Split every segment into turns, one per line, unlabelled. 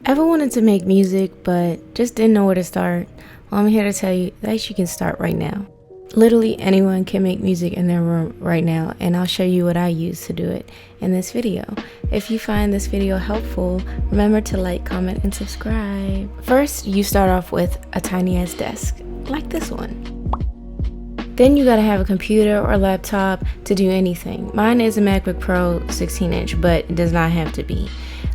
Ever wanted to make music but just didn't know where to start? Well, I'm here to tell you that you can start right now. Literally anyone can make music in their room right now, and I'll show you what I use to do it in this video. If you find this video helpful, remember to like, comment, and subscribe. First, you start off with a tiny ass desk, like this one. Then you gotta have a computer or laptop to do anything. Mine is a MacBook Pro 16-inch, but it does not have to be.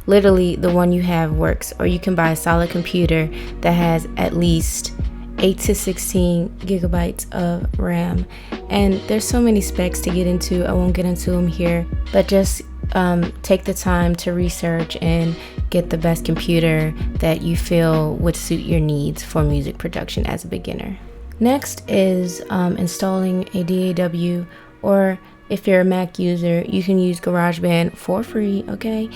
Literally, the one you have works, or you can buy a solid computer that has at least 8 to 16 gigabytes of RAM. And there's so many specs to get into. I won't get into them here, but just take the time to research and get the best computer that you feel would suit your needs for music production as a beginner. Next is installing a DAW, or if you're a Mac user, you can use Garageband for free, okay?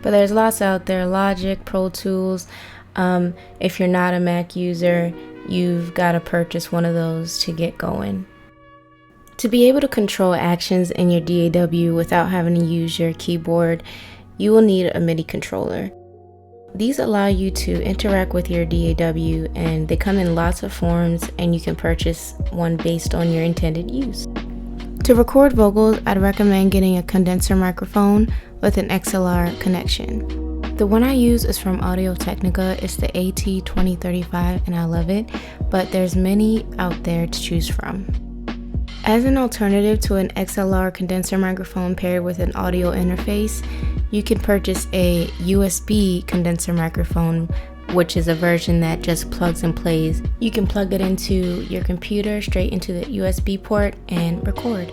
But there's lots out there, Logic, Pro Tools. If you're not a Mac user, you've got to purchase one of those to get going. To be able to control actions in your DAW without having to use your keyboard, you will need a MIDI controller. These allow you to interact with your DAW, and they come in lots of forms, and you can purchase one based on your intended use. To record vocals, I'd recommend getting a condenser microphone with an XLR connection. The one I use is from Audio-Technica. It's the AT2035 and I love it, but there's many out there to choose from. As an alternative to an XLR condenser microphone paired with an audio interface, you can purchase a USB condenser microphone, which is a version that just plugs and plays. You can plug it into your computer straight into the USB port and record.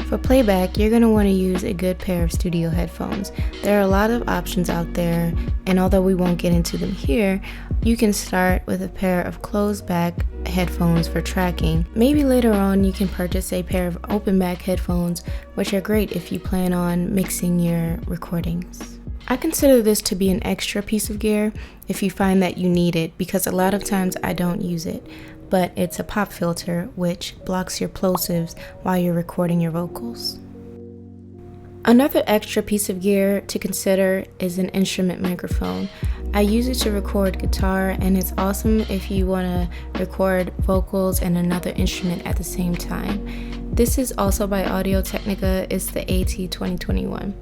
For playback, you're going to want to use a good pair of studio headphones. There are a lot of options out there, and although we won't get into them here, you can start with a pair of closed back headphones for tracking. Maybe later on you can purchase a pair of open back headphones, which are great if you plan on mixing your recordings. I consider this to be an extra piece of gear if you find that you need it, because a lot of times I don't use it. But it's a pop filter which blocks your plosives while you're recording your vocals. Another extra piece of gear to consider is an instrument microphone. I use it to record guitar, and it's awesome if you want to record vocals and another instrument at the same time. This is also by Audio-Technica. It's the AT2021.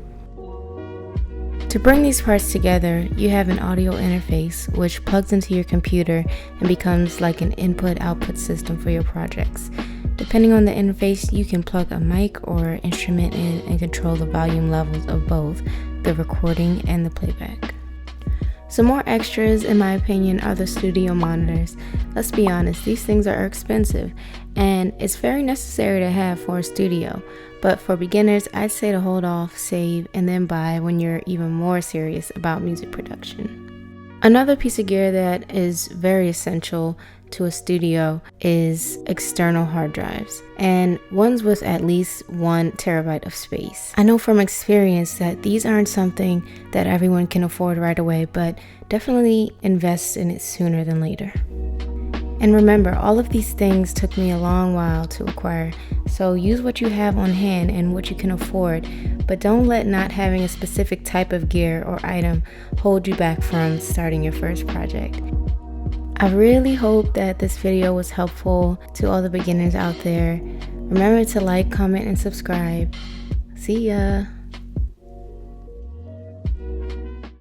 To bring these parts together, you have an audio interface which plugs into your computer and becomes like an input-output system for your projects. Depending on the interface, you can plug a mic or instrument in and control the volume levels of both the recording and the playback. Some more extras, in my opinion, are the studio monitors. Let's be honest, these things are expensive, and it's very necessary to have for a studio. But for beginners, I'd say to hold off, save, and then buy when you're even more serious about music production. Another piece of gear that is very essential to a studio is external hard drives, and ones with at least 1 terabyte of space. I know from experience that these aren't something that everyone can afford right away, but definitely invest in it sooner than later. And remember, all of these things took me a long while to acquire, so use what you have on hand and what you can afford, but don't let not having a specific type of gear or item hold you back from starting your first project. I really hope that this video was helpful to all the beginners out there. Remember to like, comment, and subscribe. See ya!